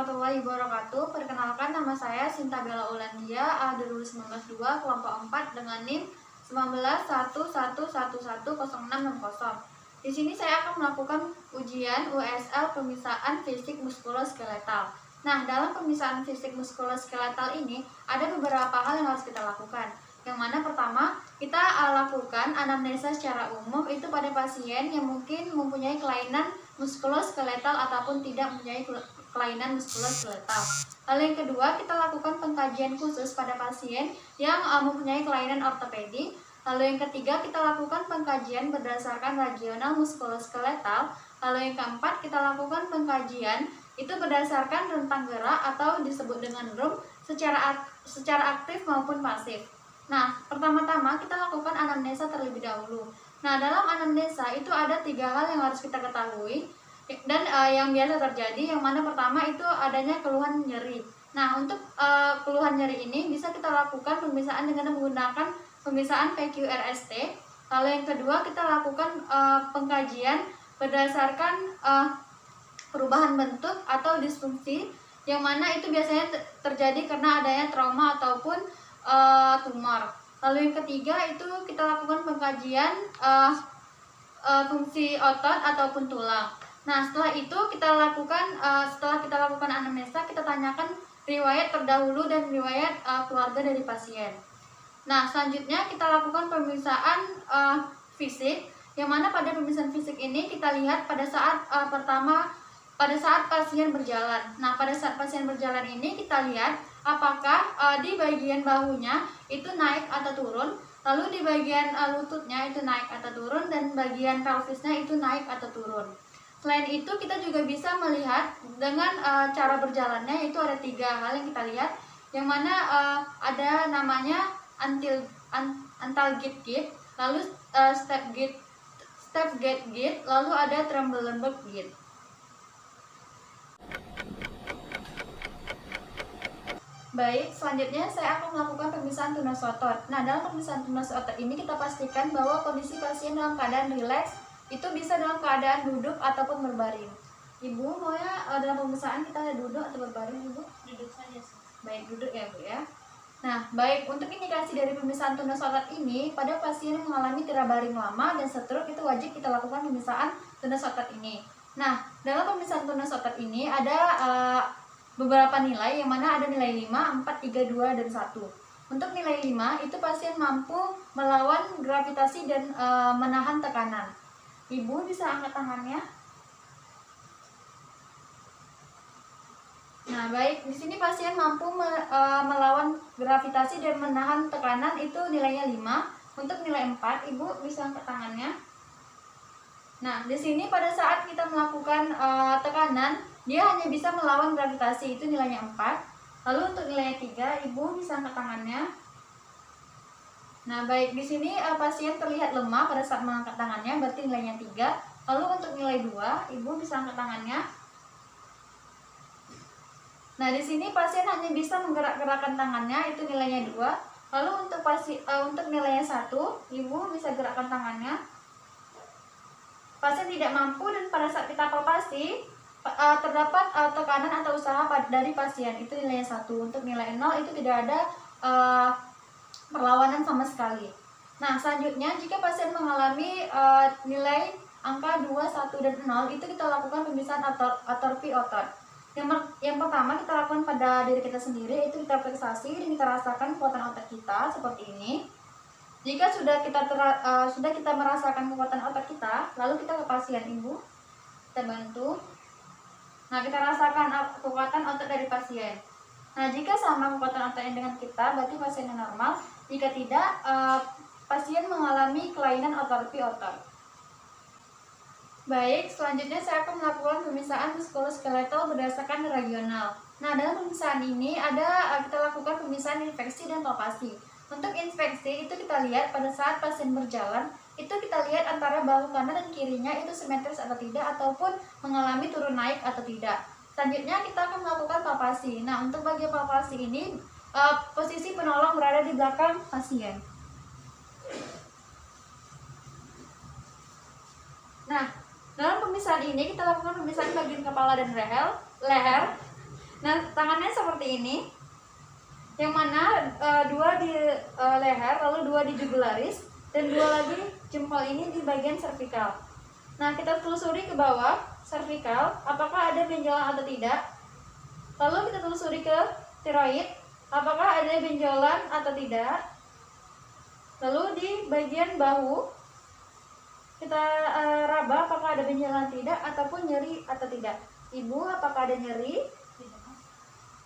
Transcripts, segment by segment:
warahmatullahi wabarakatuh. Perkenalkan, nama saya Sinta Bella Ulandia, A2019-2, kelompok 4 dengan NIM 191111110660. Di sini saya akan melakukan ujian USL pemisahan fisik muskuloskeletal. Nah, dalam pemisahan fisik muskuloskeletal ini ada beberapa hal yang harus kita lakukan. Yang mana pertama, kita lakukan anamnesa secara umum itu pada pasien yang mungkin mempunyai kelainan muskuloskeletal ataupun tidak mempunyai kelainan muskuloskeletal. Lalu yang kedua, kita lakukan pengkajian khusus pada pasien yang mempunyai kelainan ortopedik. Lalu yang ketiga, kita lakukan pengkajian berdasarkan regional muskuloskeletal. Lalu yang keempat, kita lakukan pengkajian itu berdasarkan rentang gerak atau disebut dengan RUM secara aktif maupun pasif. Nah, pertama-tama kita lakukan anamnesa terlebih dahulu. Nah, dalam anamnesa itu ada 3 hal yang harus kita ketahui dan yang biasa terjadi, yang mana pertama itu adanya keluhan nyeri. Nah, untuk keluhan nyeri ini bisa kita lakukan pemeriksaan dengan menggunakan pemeriksaan PQRST. Lalu yang kedua, kita lakukan pengkajian berdasarkan perubahan bentuk atau disfungsi, yang mana itu biasanya terjadi karena adanya trauma ataupun tumor. Lalu yang ketiga itu kita lakukan pengkajian fungsi otot ataupun tulang. Nah, setelah itu setelah kita lakukan anamnesa, kita tanyakan riwayat terdahulu dan riwayat keluarga dari pasien. Nah, selanjutnya kita lakukan pemeriksaan fisik, yang mana pada pemeriksaan fisik ini kita lihat pada saat pasien berjalan. Nah, pada saat pasien berjalan ini kita lihat apakah di bagian bahunya itu naik atau turun, lalu di bagian lututnya itu naik atau turun, dan bagian pelvisnya itu naik atau turun. Selain itu, kita juga bisa melihat dengan cara berjalannya, itu ada 3 hal yang kita lihat, yang mana ada namanya antalgate gait, lalu step gait gait, lalu ada Tremblenberg gait. Baik, selanjutnya saya akan melakukan pemeriksaan tunas otot. Nah, dalam pemeriksaan tunas otot ini kita pastikan bahwa kondisi pasien dalam keadaan rileks, itu bisa dalam keadaan duduk ataupun berbaring. Ibu, maunya dalam pemeriksaan kita ada duduk atau berbaring, Ibu? Duduk saja. Baik, duduk ya, Bu ya. Nah, baik, untuk indikasi dari pemeriksaan tunas otot ini, pada pasien yang mengalami tira baring lama dan stroke, itu wajib kita lakukan pemeriksaan tunas otot ini. Nah, dalam pemeriksaan tunas otot ini ada beberapa nilai, yang mana ada nilai 5, 4, 3, 2, dan 1. Untuk nilai 5, itu pasien mampu melawan gravitasi dan menahan tekanan. Ibu bisa angkat tangannya. Nah, baik, di sini pasien mampu melawan gravitasi dan menahan tekanan, itu nilainya 5. Untuk nilai 4, Ibu bisa angkat tangannya. Nah, di sini pada saat kita melakukan tekanan, dia hanya bisa melawan gravitasi, itu nilainya 4. Lalu untuk nilai 3, Ibu bisa angkat tangannya. Nah, baik, di sini pasien terlihat lemah pada saat mengangkat tangannya, berarti nilainya 3. Lalu untuk nilai 2, Ibu bisa angkat tangannya. Nah, di sini pasien hanya bisa menggerak-gerakkan tangannya, itu nilainya 2. Lalu untuk nilainya 1, Ibu bisa gerakkan tangannya. Pasien tidak mampu, dan pada saat kita palpasi terdapat tekanan atau usaha dari pasien, itu nilainya 1. Untuk nilai 0 itu tidak ada perlawanan sama sekali. Nah, selanjutnya jika pasien mengalami nilai angka 2, 1, dan 0, itu kita lakukan pemeriksaan atrofi otot. Yang pertama kita lakukan pada diri kita sendiri, itu kita fiksasi dan kita rasakan kekuatan otot kita seperti ini. Jika sudah kita merasakan kekuatan otot kita, lalu kita ke pasien, Ibu, kita bantu. Nah, kita rasakan kekuatan otot dari pasien. Nah, jika sama kekuatan ototnya dengan kita, berarti pasiennya normal. Jika tidak, pasien mengalami kelainan atrofi otot. Baik, selanjutnya saya akan melakukan pemeriksaan muskuloskeletal berdasarkan regional. Nah, dalam pemeriksaan ini kita lakukan pemeriksaan infeksi dan palpasi. Untuk inspeksi itu kita lihat pada saat pasien berjalan, itu kita lihat antara bahu kanan dan kirinya itu simetris atau tidak, ataupun mengalami turun naik atau tidak. Selanjutnya kita akan melakukan palpasi. Nah, untuk bagian palpasi ini posisi penolong berada di belakang pasien. Nah, dalam pemeriksaan ini kita lakukan pemeriksaan bagian kepala dan leher. Nah, tangannya seperti ini, yang mana dua di leher, lalu dua di jugularis, dan dua lagi jempol ini di bagian servikal. Nah, kita telusuri ke bawah servikal, apakah ada benjolan atau tidak. Lalu kita telusuri ke tiroid, apakah ada benjolan atau tidak. Lalu di bagian bahu, kita raba apakah ada benjolan tidak, ataupun nyeri atau tidak. Ibu, apakah ada nyeri?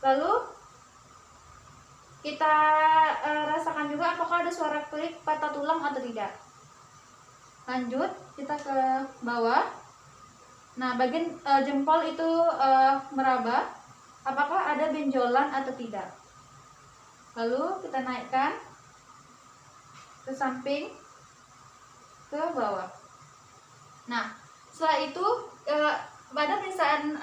Lalu kita rasakan juga apakah ada suara klik patah tulang atau tidak. Lanjut, kita ke bawah. Nah, bagian jempol itu meraba, apakah ada benjolan atau tidak. Lalu kita naikkan ke samping, ke bawah. Nah, setelah itu pada pemeriksaan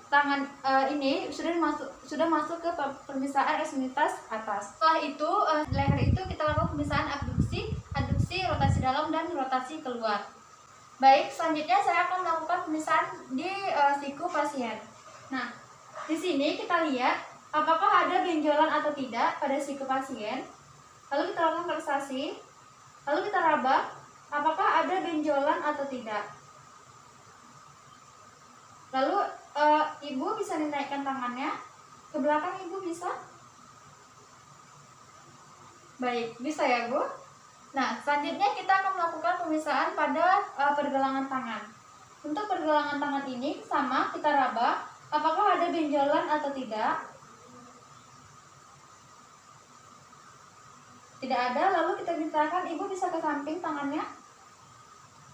tangan ini sudah masuk ke pemeriksaan ekstremitas atas. Setelah itu leher itu kita lakukan pemeriksaan abduksi, rotasi dalam dan rotasi keluar. Baik, selanjutnya saya akan melakukan pemeriksaan di siku pasien. Nah, di sini kita lihat apakah ada benjolan atau tidak pada siku pasien. Lalu kita lakukan relaksasi, lalu kita raba apakah ada benjolan atau tidak. Lalu ibu bisa dinaikkan tangannya ke belakang, ibu bisa? Baik, bisa ya bu? Nah, selanjutnya kita akan melakukan pemeriksaan pada pergelangan tangan. Untuk pergelangan tangan ini sama, kita raba apakah ada benjolan atau tidak. Tidak ada, lalu kita mintakan ibu bisa ke samping tangannya.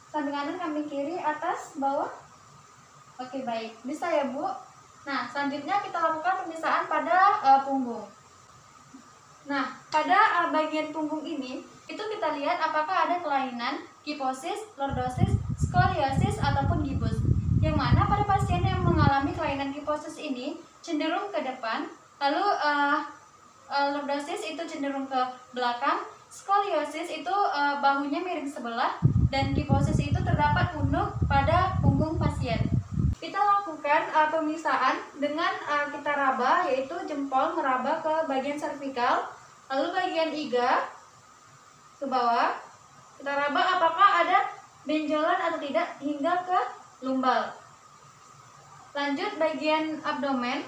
Samping kanan, samping kiri, atas, bawah. Oke, baik. Bisa ya, Bu? Nah, selanjutnya kita lakukan pemeriksaan pada punggung. Nah, pada bagian punggung ini, itu kita lihat apakah ada kelainan, kifosis, lordosis, skoliosis, ataupun gibus. Yang mana pada pasien yang mengalami kelainan kifosis ini cenderung ke depan, lalu lordosis itu cenderung ke belakang, skoliosis itu bahunya miring sebelah, dan kifosis itu terdapat unduk pada punggung pasien. Kita lakukan pemeriksaan dengan kita raba, yaitu jempol meraba ke bagian servikal, lalu bagian iga ke bawah. Kita raba apakah ada benjolan atau tidak hingga ke lumbal. Lanjut bagian abdomen.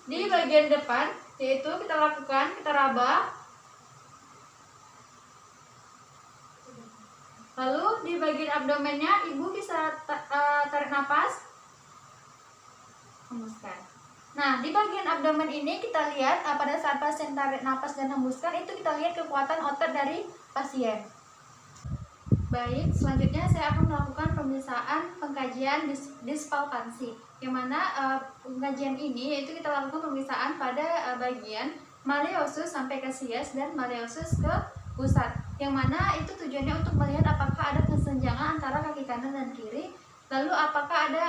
Di bagian depan, yaitu kita lakukan, kita raba. Lalu di bagian abdomennya, ibu bisa tarik nafas, hembuskan. Nah, di bagian abdomen ini kita lihat pada saat pasien tarik nafas dan hembuskan, itu kita lihat kekuatan otot dari pasien. Baik, selanjutnya saya akan melakukan pemeriksaan pengkajian dispalpansi, yang mana pengkajian ini yaitu kita lakukan pemeriksaan pada bagian malleosus sampai ke sias dan malleosus ke pusat, yang mana itu tujuannya untuk melihat apakah ada kesenjangan antara kaki kanan dan kiri, lalu apakah ada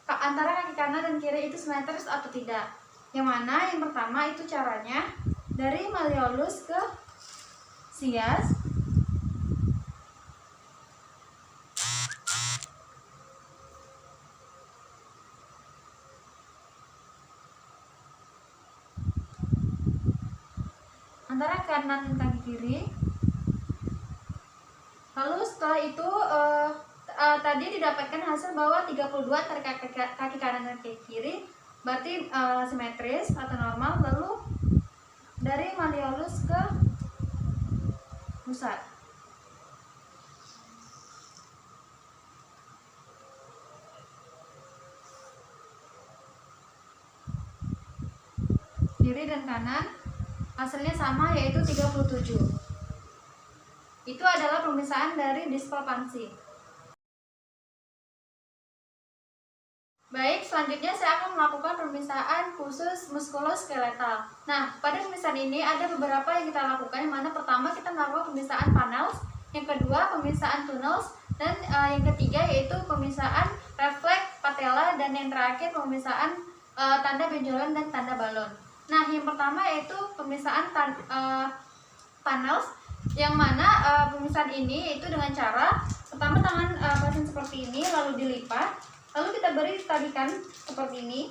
antara kaki kanan dan kiri itu simetris atau tidak. Yang mana yang pertama itu caranya dari malleolus ke sias. Antara kanan dan kaki kiri. Lalu setelah itu tadi didapatkan hasil bahwa 32 antara kaki kanan dan kaki kiri, berarti simetris atau normal. Lalu dari malleolus ke pusat. Kiri dan kanan hasilnya sama, yaitu 37. Itu adalah pemeriksaan dari dispalpansi. Baik, selanjutnya saya akan melakukan pemeriksaan khusus muskuloskeletal. Nah, pada pemeriksaan ini ada beberapa yang kita lakukan, yang mana pertama kita melakukan pemeriksaan panels, yang kedua pemeriksaan tunnels, dan yang ketiga yaitu pemeriksaan refleks patella, dan yang terakhir pemeriksaan tanda benjolan dan tanda balon. Nah, yang pertama yaitu pemeriksaan panels, yang mana pemisahan ini itu dengan cara pertama tangan pasien seperti ini lalu dilipat, lalu kita beri tarikan seperti ini,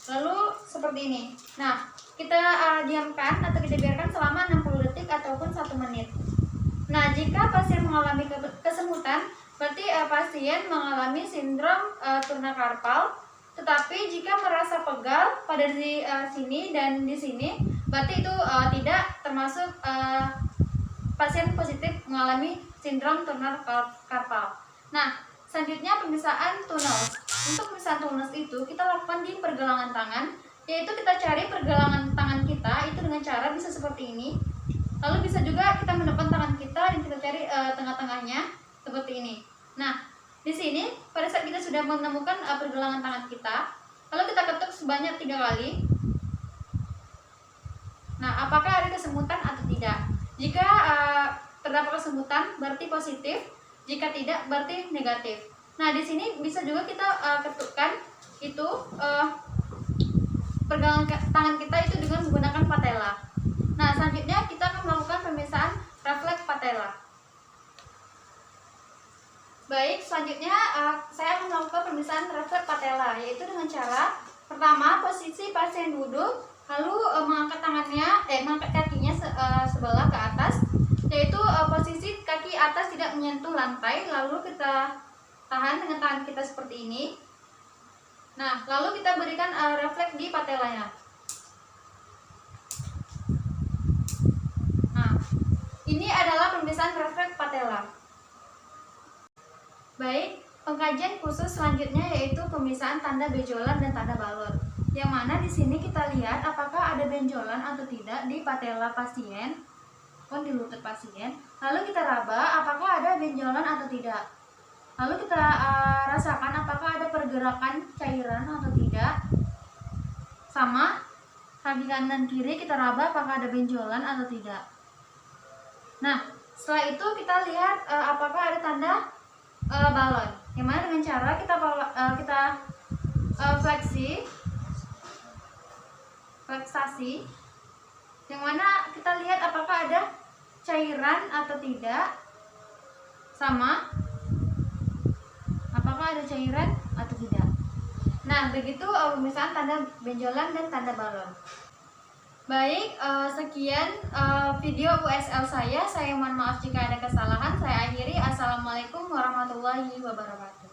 lalu seperti ini. Nah, kita diamkan atau kita biarkan selama 60 detik ataupun 1 menit. Nah, jika pasien mengalami kesemutan, berarti pasien mengalami sindrom turner carpal. Tetapi jika merasa pegal pada di sini dan di sini, berarti itu tidak termasuk pasien positif mengalami sindrom turner carpal. Nah, selanjutnya pemisahan tunnels. Untuk pemisahan tunnels itu kita lakukan di pergelangan tangan, yaitu kita cari pergelangan tangan kita itu dengan cara bisa seperti ini. Lalu bisa juga kita menekan tangan kita dan kita cari tengah-tengahnya seperti ini. Nah, di sini pada saat kita sudah menemukan pergelangan tangan kita, lalu kita ketuk sebanyak 3 kali. Nah, apakah ada kesemutan atau tidak? Jika terdapat kesemutan berarti positif, jika tidak berarti negatif. Nah, di sini bisa juga kita ketukkan itu pergelangan tangan kita itu dengan menggunakan patella. Nah, selanjutnya kita akan melakukan pemisahan refleks patella. Baik, selanjutnya saya akan melakukan pemisahan refleks patella, yaitu dengan cara pertama posisi pasien duduk, lalu mengangkat kakinya sebelah ke atas, yaitu posisi kaki atas tidak menyentuh lantai, lalu kita tahan dengan tangan kita seperti ini. Nah, lalu kita berikan refleks di patellanya. Nah, ini adalah pemisahan refleks patella. Baik, pengkajian khusus selanjutnya yaitu pemisahan tanda benjolan dan tanda balon. Yang mana di sini kita lihat apakah ada benjolan atau tidak di patella pasien, di lutut pasien. Lalu kita raba apakah ada benjolan atau tidak. Lalu kita rasakan apakah ada pergerakan cairan atau tidak. Sama kaki kanan dan kiri kita raba apakah ada benjolan atau tidak. Nah, setelah itu kita lihat apakah ada tanda balon. Yang mana dengan cara kita fleksasi, yang mana kita lihat apakah ada cairan atau tidak, sama apakah ada cairan atau tidak. Nah, begitu pemisahan tanda benjolan dan tanda balon. Baik, sekian video USL saya mohon maaf jika ada kesalahan. Saya akhiri. Assalamualaikum warahmatullahi wabarakatuh.